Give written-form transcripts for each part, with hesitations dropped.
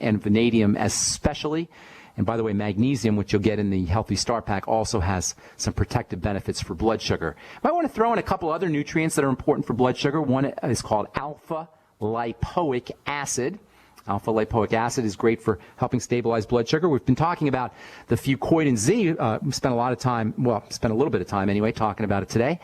and vanadium especially. And by the way, magnesium, which you'll get in the Healthy Start Pack, also has some protective benefits for blood sugar. Might want to throw in a couple other nutrients that are important for blood sugar. One is called alpha lipoic acid. Alpha lipoic acid is great for helping stabilize blood sugar. We've been talking about the fucoidan Z. We spent a little bit of time anyway, talking about it today.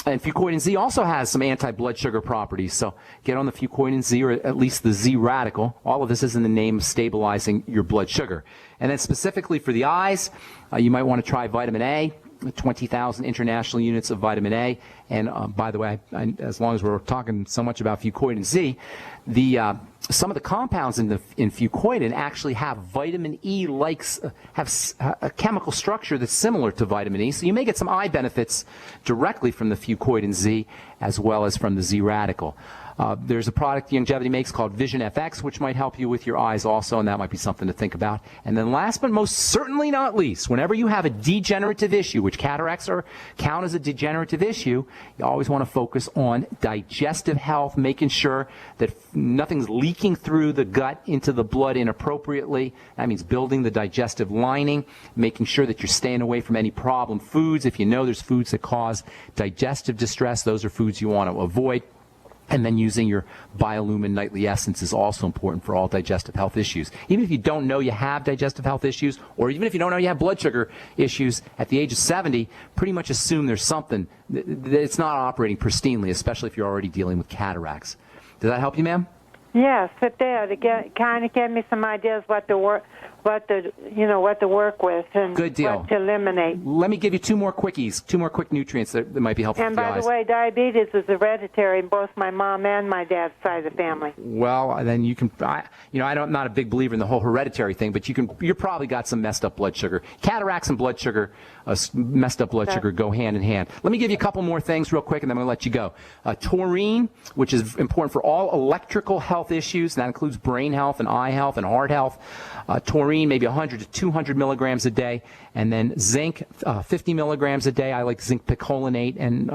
And fucoidan Z also has some anti-blood sugar properties. So get on the fucoidan Z, or at least the Z radical. All of this is in the name of stabilizing your blood sugar. And then specifically for the eyes, you might want to try vitamin A. 20,000 international units of vitamin A. And by the way, as long as we're talking so much about fucoidan Z, some of the compounds in fucoidan actually have vitamin E have a chemical structure that's similar to vitamin E. So you may get some eye benefits directly from the fucoidan Z as well as from the Z radical. There's a product Longevity makes called Vision FX, which might help you with your eyes also, and that might be something to think about. And then last but most certainly not least, whenever you have a degenerative issue, which cataracts count as a degenerative issue, you always want to focus on digestive health, making sure that nothing's leaking through the gut into the blood inappropriately. That means building the digestive lining, making sure that you're staying away from any problem foods. If you know there's foods that cause digestive distress, those are foods you want to avoid. And then using your Biolumin Nightly Essence is also important for all digestive health issues. Even if you don't know you have digestive health issues, or even if you don't know you have blood sugar issues at the age of 70, pretty much assume there's something that it's not operating pristinely, especially if you're already dealing with cataracts. Does that help you, ma'am? Yes, it did. It kind of gave me some ideas what to work with and good deal. What to eliminate. Let me give you two more quick nutrients that might be helpful and for the eyes. And by the way, diabetes is hereditary in both my mom and my dad's side of the family. Well, then you can, I'm not a big believer in the whole hereditary thing, but you're probably got some messed up blood sugar. Cataracts and blood sugar, messed up blood sugar go hand in hand. Let me give you a couple more things real quick, and then I'm going to let you go. Taurine, which is important for all electrical health issues, and that includes brain health and eye health and heart health. Taurine, maybe 100 to 200 milligrams a day, and then zinc, 50 milligrams a day. I like zinc picolinate, and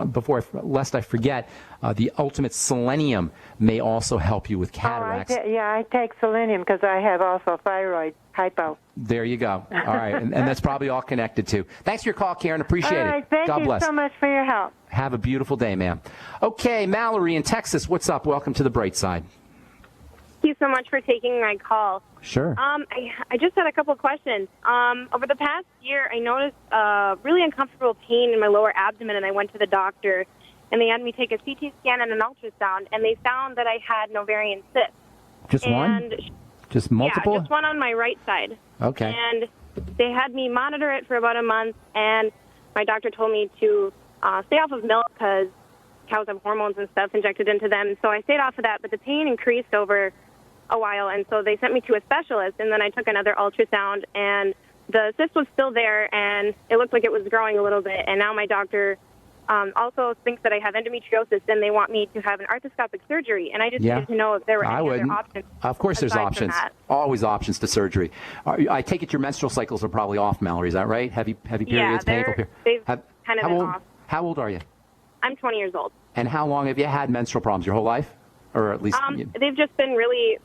lest I forget, the ultimate selenium may also help you with cataracts. I take selenium because I have also thyroid hypo. There you go. All right, and that's probably all connected too. Thanks for your call, Karen. Appreciate it. God bless. Thank you so much for your help. Have a beautiful day, ma'am. Okay, Mallory in Texas, what's up? Welcome to the Bright Side. Thank you so much for taking my call. Sure. I just had a couple of questions. Over the past year, I noticed really uncomfortable pain in my lower abdomen, and I went to the doctor, and they had me take a CT scan and an ultrasound, and they found that I had an ovarian cyst. Just one? Just multiple? Yeah, just one on my right side. Okay. And they had me monitor it for about a month, and my doctor told me to stay off of milk because cows have hormones and stuff injected into them. So I stayed off of that, but the pain increased over a while, and so they sent me to a specialist, and then I took another ultrasound, and the cyst was still there, and it looked like it was growing a little bit, and now my doctor also thinks that I have endometriosis, and they want me to have an arthroscopic surgery, and I just needed to know if there were any other options. Of course there's options. Always options to surgery. I take it your menstrual cycles are probably off, Mallory, is that right? Heavy periods, painful periods? They've kind of been off. How old are you? I'm 20 years old. And how long have you had menstrual problems? Your whole life? Or at least they've just been really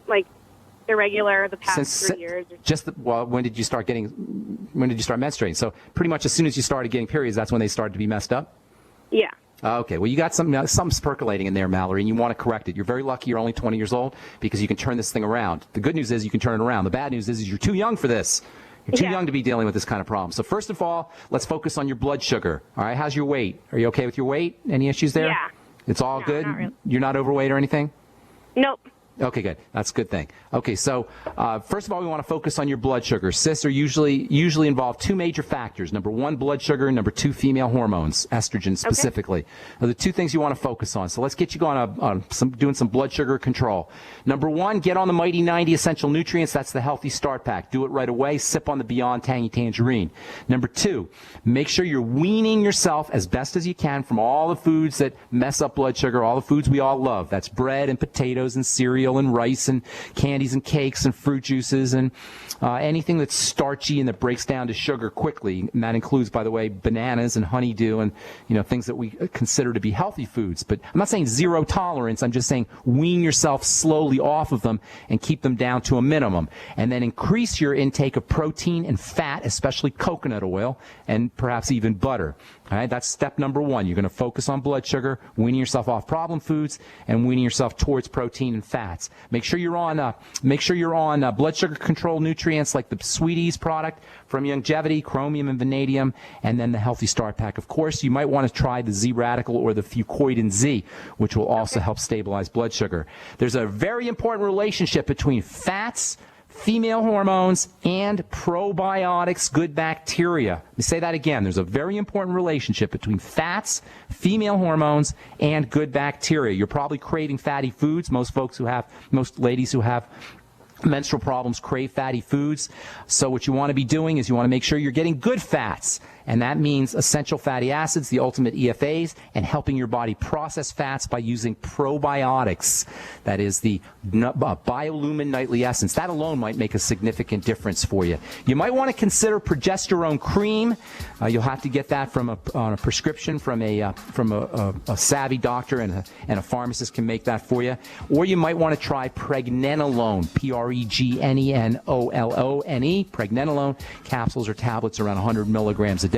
irregular the past 3 years. When did you start menstruating? So pretty much as soon as you started getting periods, that's when they started to be messed up? Yeah. Okay. Well, you got something's percolating in there, Mallory, and you want to correct it. You're very lucky you're only 20 years old because you can turn this thing around. The good news is you can turn it around. The bad news is you're too young for this. You're too young to be dealing with this kind of problem. So first of all, let's focus on your blood sugar. All right. How's your weight? Are you okay with your weight? Any issues there? Yeah. It's all good? Not really. You're not overweight or anything? Nope. Okay, good. That's a good thing. Okay, so first of all, we want to focus on your blood sugar. Cysts are usually involve two major factors. Number one, blood sugar. Number two, female hormones, estrogen specifically. Are the two things you want to focus on. So let's get you going on doing some blood sugar control. Number one, get on the Mighty 90 Essential Nutrients. That's the Healthy Start Pack. Do it right away. Sip on the Beyond Tangy Tangerine. Number two, make sure you're weaning yourself as best as you can from all the foods that mess up blood sugar, all the foods we all love. That's bread and potatoes and cereal cereal and rice and candies and cakes and fruit juices and anything that's starchy and that breaks down to sugar quickly. And that includes, by the way, bananas and honeydew and things that we consider to be healthy foods. But I'm not saying zero tolerance. I'm just saying wean yourself slowly off of them and keep them down to a minimum. And then increase your intake of protein and fat, especially coconut oil and perhaps even butter. All right, that's step number one. You're going to focus on blood sugar, weaning yourself off problem foods, and weaning yourself towards protein and fats. Make sure you're on blood sugar control nutrients like the Sweeties product from Longevity, chromium and vanadium, and then the Healthy Start Pack. Of course, you might want to try the Z Radical or the Fucoidan Z, which will also help stabilize blood sugar. There's a very important relationship between fats, female hormones, and probiotics, good bacteria. Let me say that again. There's a very important relationship between fats, female hormones, and good bacteria. You're probably craving fatty foods. Most ladies who have menstrual problems crave fatty foods. So what you want to be doing is you want to make sure you're getting good fats. And that means essential fatty acids, the ultimate EFAs, and helping your body process fats by using probiotics. That is the Biolumin Nightly Essence. That alone might make a significant difference for you. You might want to consider progesterone cream. You'll have to get that on a prescription from a savvy doctor, and a pharmacist can make that for you. Or you might want to try pregnenolone, Pregnenolone, pregnenolone capsules or tablets around 100 milligrams a day.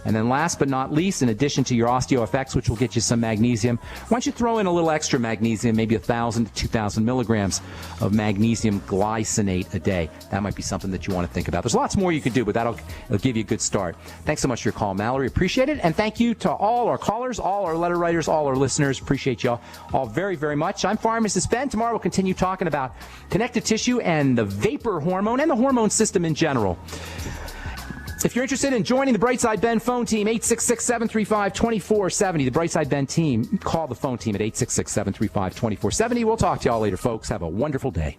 And then last but not least, in addition to your OsteoFX, which will get you some magnesium, why don't you throw in a little extra magnesium, maybe 1,000 to 2,000 milligrams of magnesium glycinate a day. That might be something that you want to think about. There's lots more you could do, but it'll give you a good start. Thanks so much for your call, Mallory. Appreciate it. And thank you to all our callers, all our letter writers, all our listeners. Appreciate you all very, very much. I'm Pharmacist Ben. Tomorrow we'll continue talking about connective tissue and the vapor hormone and the hormone system in general. If you're interested in joining the Brightside Ben phone team, 866-735-2470. The Brightside Ben team, call the phone team at 866-735-2470. We'll talk to y'all later, folks. Have a wonderful day.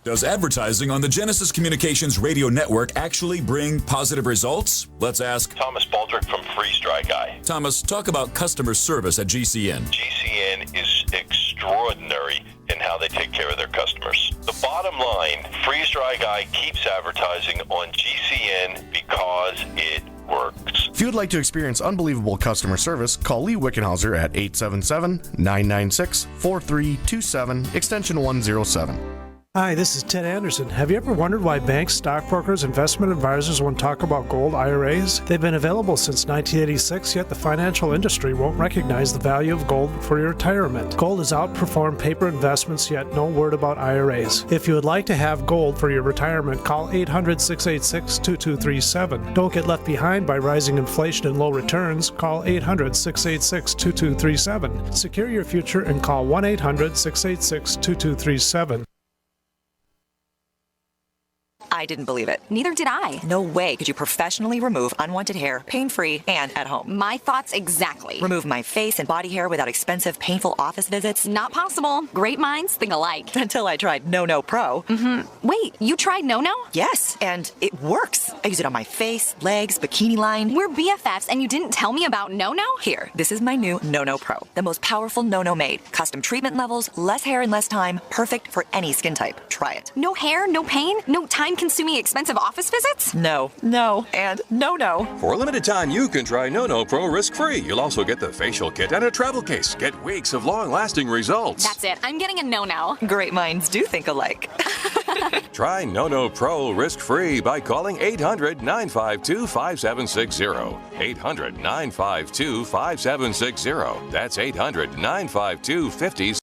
Does advertising on the Genesis Communications radio network actually bring positive results? Let's ask Thomas Baldrick from Freeze Dry Guy. Thomas, talk about customer service at GCN. GCN is extraordinary in how they take care of their customers. The bottom line, Freeze Dry Guy keeps advertising on GCN because it works. If you'd like to experience unbelievable customer service, call Lee Wickenhauser at 877-996-4327, extension 107. Hi, this is Ted Anderson. Have you ever wondered why banks, stockbrokers, investment advisors won't talk about gold IRAs? They've been available since 1986, yet the financial industry won't recognize the value of gold for your retirement. Gold has outperformed paper investments, yet no word about IRAs. If you would like to have gold for your retirement, call 800-686-2237. Don't get left behind by rising inflation and low returns. Call 800-686-2237. Secure your future and call 1-800-686-2237. I didn't believe it. Neither did I. No way could you professionally remove unwanted hair, pain-free, and at home. My thoughts exactly. Remove my face and body hair without expensive, painful office visits? Not possible. Great minds think alike. Until I tried No Pro. Wait, you tried No? Yes, and it works. I use it on my face, legs, bikini line. We're BFFs and you didn't tell me about No? Here, this is my new No Pro. The most powerful No made. Custom treatment levels, less hair in less time, perfect for any skin type. Try it. No hair, no pain, no time-consuming expensive office visits? No, and no. For a limited time, you can try No Pro risk-free. You'll also get the facial kit and a travel case. Get weeks of long-lasting results. That's it. I'm getting a No. Great minds do think alike. Try No Pro risk-free by calling 800-952-5760. 800-952-5760. That's 800-952-5760.